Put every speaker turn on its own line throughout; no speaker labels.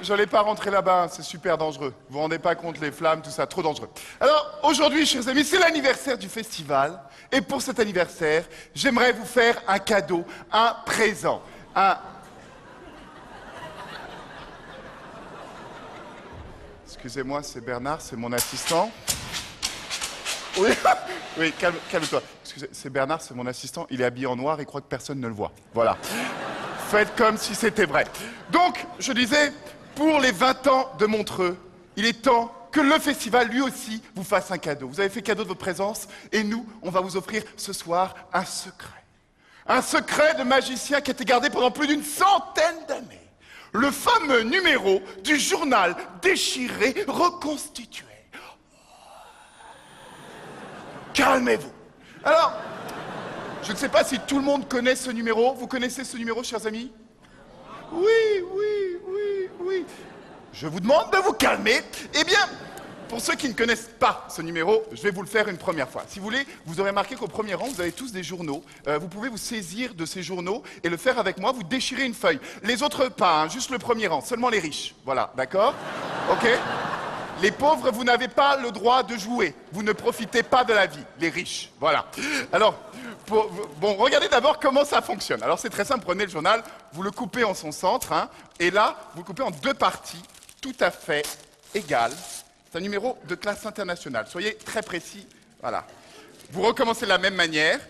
je l'ai pas rentré là-bas, c'est super dangereux. Vous vous rendez pas compte, les flammes, tout ça, trop dangereux. Alors, aujourd'hui, chers amis, c'est l'anniversaire du festival. Et pour cet anniversaire, j'aimerais vous faire un cadeau, un présent. Excusez-moi, c'est Bernard, c'est mon assistant. Oui, oui, calme-toi. Excusez, c'est Bernard, c'est mon assistant. Il est habillé en noir et croit que personne ne le voit. Voilà. Faites comme si c'était vrai. Donc, je disais, pour les 20 ans de Montreux, il est temps que le festival, lui aussi, vous fasse un cadeau. Vous avez fait cadeau de votre présence, et nous, on va vous offrir ce soir un secret. Un secret de magicien qui a été gardé pendant plus d'une centaine d'années. Le fameux numéro du journal déchiré, reconstitué. Calmez-vous. Alors, je ne sais pas si tout le monde connaît ce numéro. Vous connaissez ce numéro, chers amis? Oui, oui, oui, oui. Je vous demande de vous calmer. Eh bien, pour ceux qui ne connaissent pas ce numéro, je vais vous le faire une première fois. Si vous voulez, vous aurez remarqué qu'au premier rang, vous avez tous des journaux. Vous pouvez vous saisir de ces journaux et le faire avec moi. Vous déchirez une feuille. Les autres pas, hein, juste le premier rang. Seulement les riches. Voilà, d'accord? Ok? Les pauvres, vous n'avez pas le droit de jouer. Vous ne profitez pas de la vie. Les riches, voilà. Alors, bon, regardez d'abord comment ça fonctionne. Alors, c'est très simple. Prenez le journal, vous le coupez en son centre, hein, et là, vous le coupez en deux parties tout à fait égales. C'est un numéro de classe internationale. Soyez très précis. Voilà. Vous recommencez de la même manière,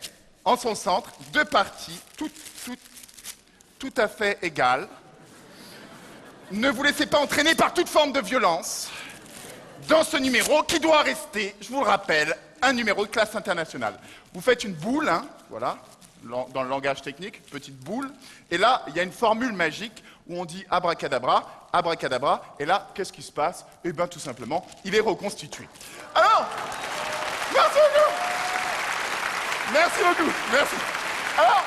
en son centre, deux parties tout à fait égales. Ne vous laissez pas entraîner par toute forme de violence. Dans ce numéro, qui doit rester, je vous le rappelle, un numéro de classe internationale. Vous faites une boule, hein, voilà, dans le langage technique, petite boule, et là, il y a une formule magique où on dit abracadabra, abracadabra, et là, qu'est-ce qui se passe? Eh bien, tout simplement, il est reconstitué. Alors, merci beaucoup. Merci beaucoup, merci. Alors,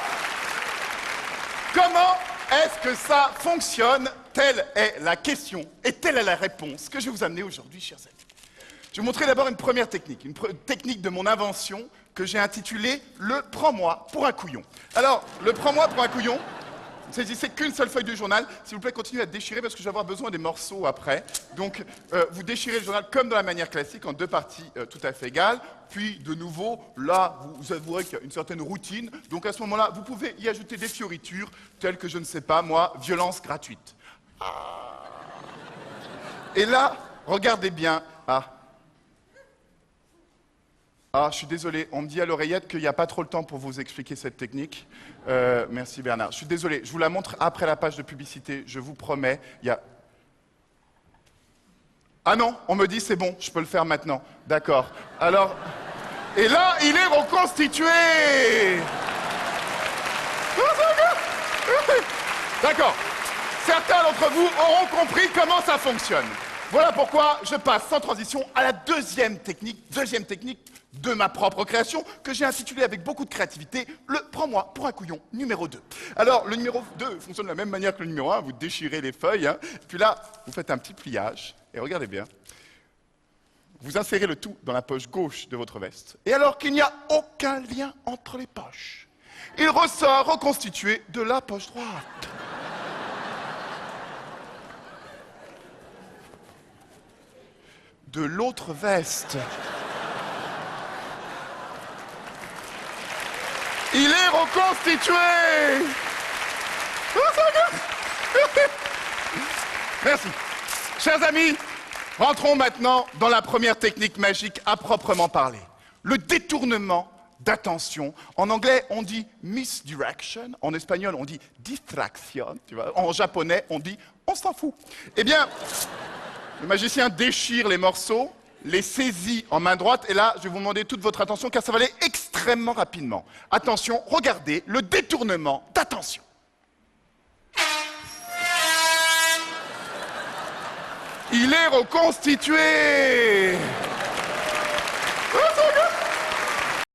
comment est-ce que ça fonctionne? Telle est la question et telle est la réponse que je vais vous amener aujourd'hui, chers amis. Je vais vous montrer d'abord une première technique, technique de mon invention que j'ai intitulée « Le prends-moi pour un couillon ». Alors, le prends-moi pour un couillon, il ne s'agissait qu'une seule feuille de journal. S'il vous plaît, continuez à déchirer parce que je vais avoir besoin des morceaux après. Donc, vous déchirez le journal comme de la manière classique, en deux parties tout à fait égales. Puis, de nouveau, là, vous avouerez qu'il y a une certaine routine. Donc, à ce moment-là, vous pouvez y ajouter des fioritures, telles que, je ne sais pas, moi, violence gratuite. Et là, regardez bien. Je suis désolé, on me dit à l'oreillette qu'il n'y a pas trop le temps pour vous expliquer cette technique. Merci Bernard. Je suis désolé, je vous la montre après la page de publicité, je vous promets. Ah non, on me dit c'est bon, je peux le faire maintenant. D'accord. Alors, et là, il est reconstitué. D'accord. Certains d'entre vous auront compris comment ça fonctionne. Voilà pourquoi je passe sans transition à la deuxième technique de ma propre création, que j'ai intitulée avec beaucoup de créativité, le « Prends-moi pour un couillon » numéro 2. Alors, le numéro 2 fonctionne de la même manière que le numéro 1, vous déchirez les feuilles, hein, puis là, vous faites un petit pliage, et regardez bien, vous insérez le tout dans la poche gauche de votre veste, et alors qu'il n'y a aucun lien entre les poches, il ressort reconstitué de la poche droite. De l'autre veste. Il est reconstitué. Merci. Chers amis, rentrons maintenant dans la première technique magique à proprement parler. Le détournement d'attention. En anglais, on dit misdirection. En espagnol, on dit distraction. Tu vois. En japonais, on dit on s'en fout. Eh bien, le magicien déchire les morceaux, les saisit en main droite, et là, je vais vous demander toute votre attention, car ça va aller extrêmement rapidement. Attention, regardez le détournement d'attention. Il est reconstitué.